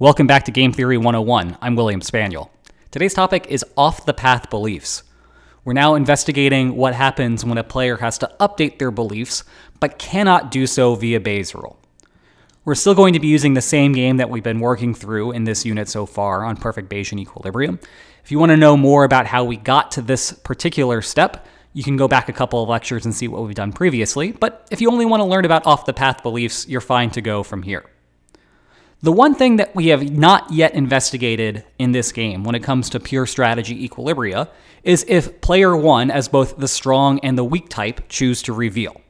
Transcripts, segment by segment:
Welcome back to Game Theory 101. I'm William Spaniel. Today's topic is off-the-path beliefs. We're now investigating what happens when a player has to update their beliefs, but cannot do so via Bayes' rule. We're still going to be using the same game that we've been working through in this unit so far on perfect Bayesian equilibrium. If you want to know more about how we got to this particular step, you can go back a couple of lectures and see what we've done previously. But if you only want to learn about off-the-path beliefs, you're fine to go from here. The one thing that we have not yet investigated in this game when it comes to pure strategy equilibria is if player 1, as both the strong and the weak type, choose to reveal.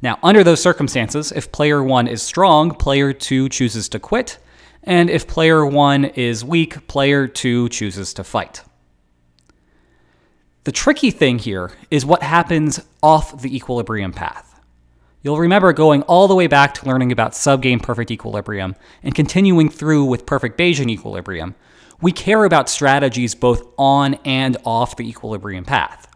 Now, under those circumstances, if player 1 is strong, player 2 chooses to quit, and if player 1 is weak, player 2 chooses to fight. The tricky thing here is what happens off the equilibrium path. You'll remember going all the way back to learning about subgame perfect equilibrium and continuing through with perfect Bayesian equilibrium. We care about strategies both on and off the equilibrium path.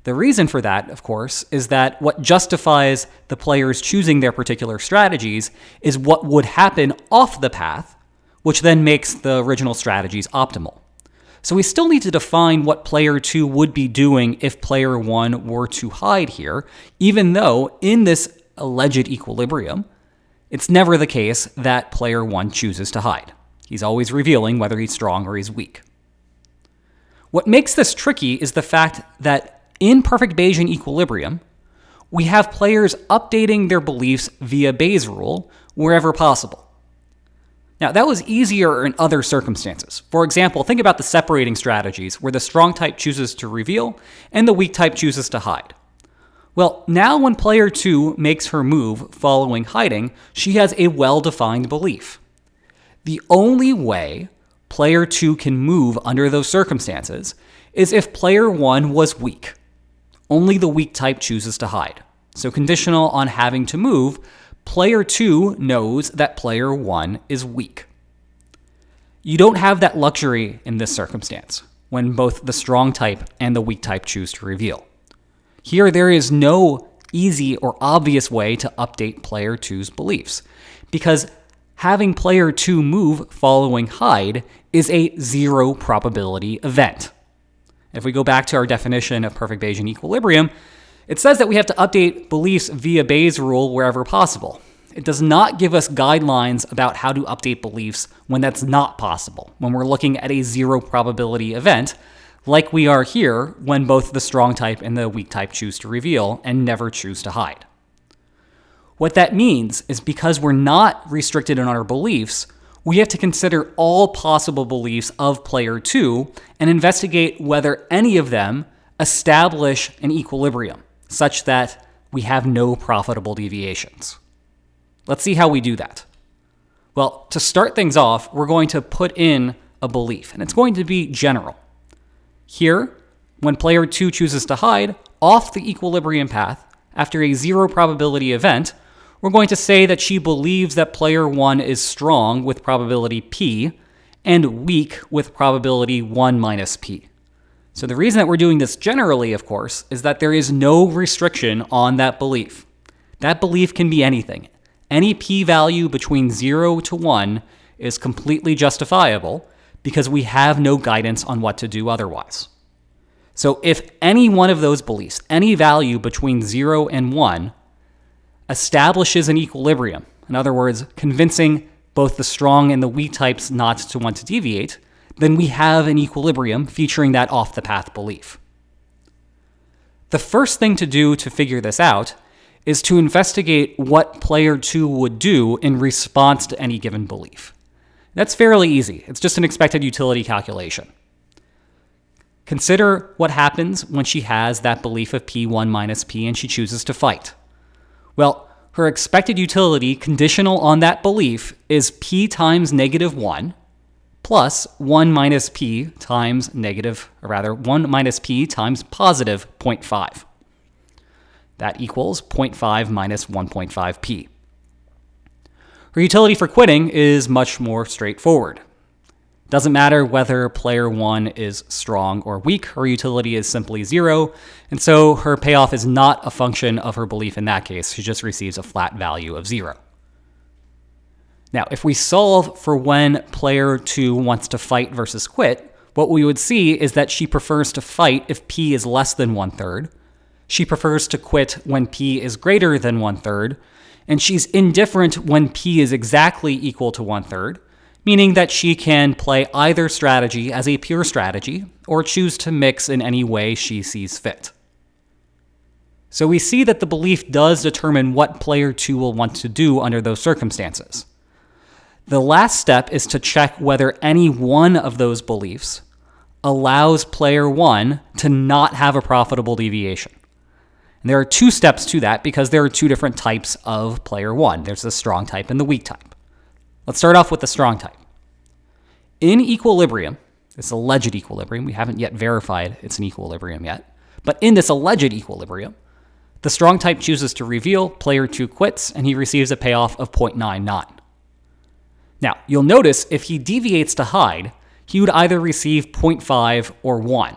The reason for that, of course, is that what justifies the players choosing their particular strategies is what would happen off the path, which then makes the original strategies optimal. So we still need to define what player 2 would be doing if player 1 were to hide here, even though in this alleged equilibrium, it's never the case that player 1 chooses to hide. He's always revealing whether he's strong or he's weak. What makes this tricky is the fact that in perfect Bayesian equilibrium, we have players updating their beliefs via Bayes' rule wherever possible. Now, that was easier in other circumstances. For example, think about the separating strategies where the strong type chooses to reveal and the weak type chooses to hide. Well, now when player 2 makes her move following hiding, she has a well-defined belief. The only way player 2 can move under those circumstances is if player 1 was weak. Only the weak type chooses to hide. So conditional on having to move, player 2 knows that player 1 is weak. You don't have that luxury in this circumstance when both the strong type and the weak type choose to reveal. Here, there is no easy or obvious way to update player 2's beliefs, because having player 2 move following hide is a zero probability event. If we go back to our definition of perfect Bayesian equilibrium, it says that we have to update beliefs via Bayes' rule wherever possible. It does not give us guidelines about how to update beliefs when that's not possible, when we're looking at a zero probability event, like we are here when both the strong type and the weak type choose to reveal and never choose to hide. What that means is because we're not restricted in our beliefs, we have to consider all possible beliefs of player 2 and investigate whether any of them establish an equilibrium such that we have no profitable deviations. Let's see how we do that. Well, to start things off, we're going to put in a belief, and it's going to be general. Here, when player 2 chooses to hide off the equilibrium path after a zero probability event, we're going to say that she believes that player 1 is strong with probability p and weak with probability 1 minus p. So the reason that we're doing this generally, of course, is that there is no restriction on that belief. That belief can be anything. Any p-value between 0 to 1 is completely justifiable, because we have no guidance on what to do otherwise. So if any one of those beliefs, any value between 0 and 1, establishes an equilibrium, in other words, convincing both the strong and the weak types not to want to deviate, then we have an equilibrium featuring that off-the-path belief. The first thing to do to figure this out is to investigate what player 2 would do in response to any given belief. That's fairly easy. It's just an expected utility calculation. Consider what happens when she has that belief of p1 minus p and she chooses to fight. Well, her expected utility conditional on that belief is p times negative 1 plus 1 minus p times negative, or rather 1 minus p times positive 0.5. That equals 0.5 minus 1.5p. Her utility for quitting is much more straightforward. Doesn't matter whether player 1 is strong or weak, her utility is simply 0, and so her payoff is not a function of her belief in that case. She just receives a flat value of 0. Now, if we solve for when player 2 wants to fight versus quit, what we would see is that she prefers to fight if p is less than 1/3. She prefers to quit when p is greater than 1/3. And she's indifferent when p is exactly equal to 1/3, meaning that she can play either strategy as a pure strategy or choose to mix in any way she sees fit. So we see that the belief does determine what player 2 will want to do under those circumstances. The last step is to check whether any one of those beliefs allows player 1 to not have a profitable deviation. And there are two steps to that because there are two different types of player 1. There's the strong type and the weak type. Let's start off with the strong type. In equilibrium, this alleged equilibrium, we haven't yet verified it's an equilibrium yet, but in this alleged equilibrium, the strong type chooses to reveal, player 2 quits, and he receives a payoff of 0.99. Now, you'll notice if he deviates to hide, he would either receive 0.5 or 1.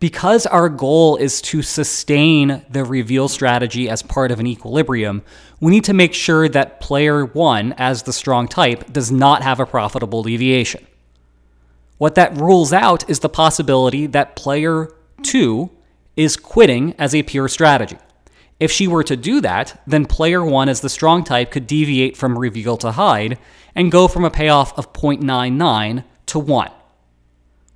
Because our goal is to sustain the reveal strategy as part of an equilibrium, we need to make sure that player 1, as the strong type, does not have a profitable deviation. What that rules out is the possibility that player 2 is quitting as a pure strategy. If she were to do that, then player 1 as the strong type could deviate from reveal to hide and go from a payoff of 0.99 to 1.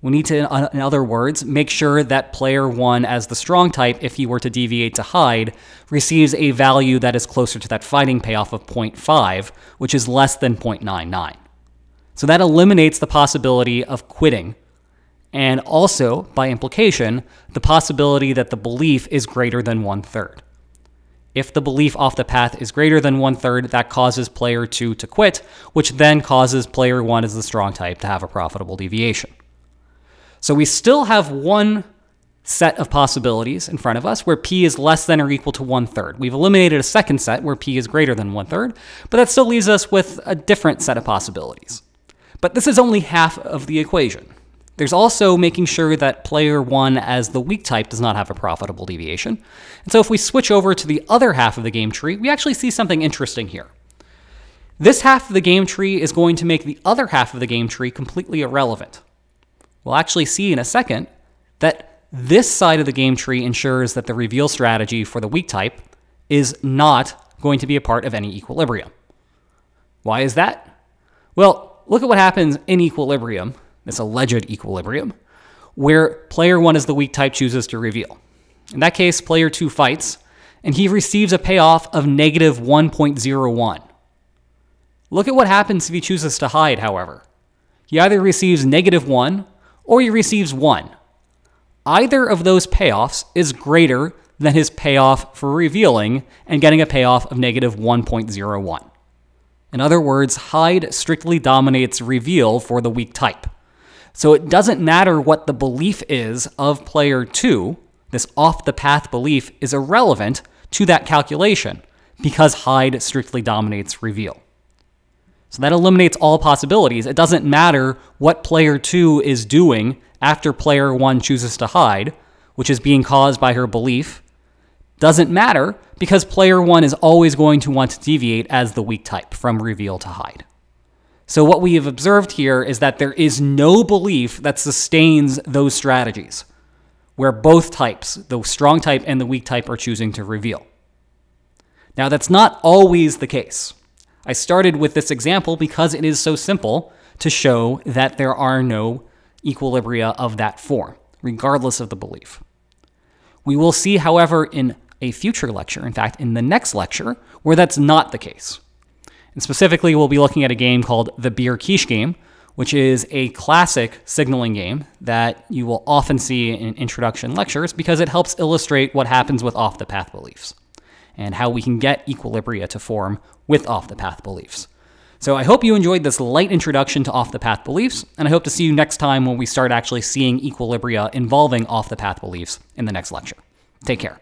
We need to, in other words, make sure that player 1 as the strong type, if he were to deviate to hide, receives a value that is closer to that fighting payoff of 0.5, which is less than 0.99. So that eliminates the possibility of quitting, and also, by implication, the possibility that the belief is greater than 1/3. If the belief off the path is greater than 1/3, that causes player 2 to quit, which then causes player 1 as the strong type to have a profitable deviation. So we still have one set of possibilities in front of us where p is less than or equal to 1/3. We've eliminated a second set where p is greater than 1/3, but that still leaves us with a different set of possibilities. But this is only half of the equation. There's also making sure that player 1 as the weak type does not have a profitable deviation. And so if we switch over to the other half of the game tree, we actually see something interesting here. This half of the game tree is going to make the other half of the game tree completely irrelevant. We'll actually see in a second that this side of the game tree ensures that the reveal strategy for the weak type is not going to be a part of any equilibrium. Why is that? Well, look at what happens in equilibrium, this alleged equilibrium, where player 1 as the weak type chooses to reveal. In that case, player 2 fights, and he receives a payoff of negative 1.01. Look at what happens if he chooses to hide, however. He either receives negative 1 or he receives 1. Either of those payoffs is greater than his payoff for revealing and getting a payoff of negative 1.01. In other words, hide strictly dominates reveal for the weak type. So it doesn't matter what the belief is of player 2, this off-the-path belief is irrelevant to that calculation because hide strictly dominates reveal. So that eliminates all possibilities. It doesn't matter what player 2 is doing after player 1 chooses to hide, which is being caused by her belief. Doesn't matter because player 1 is always going to want to deviate as the weak type from reveal to hide. So what we have observed here is that there is no belief that sustains those strategies, where both types, the strong type and the weak type, are choosing to reveal. Now, that's not always the case. I started with this example because it is so simple to show that there are no equilibria of that form, regardless of the belief. We will see, however, in a future lecture, in fact, in the next lecture, where that's not the case. And specifically, we'll be looking at a game called the Beer Quiche game, which is a classic signaling game that you will often see in introduction lectures because it helps illustrate what happens with off-the-path beliefs and how we can get equilibria to form with off-the-path beliefs. So I hope you enjoyed this light introduction to off-the-path beliefs, and I hope to see you next time when we start actually seeing equilibria involving off-the-path beliefs in the next lecture. Take care.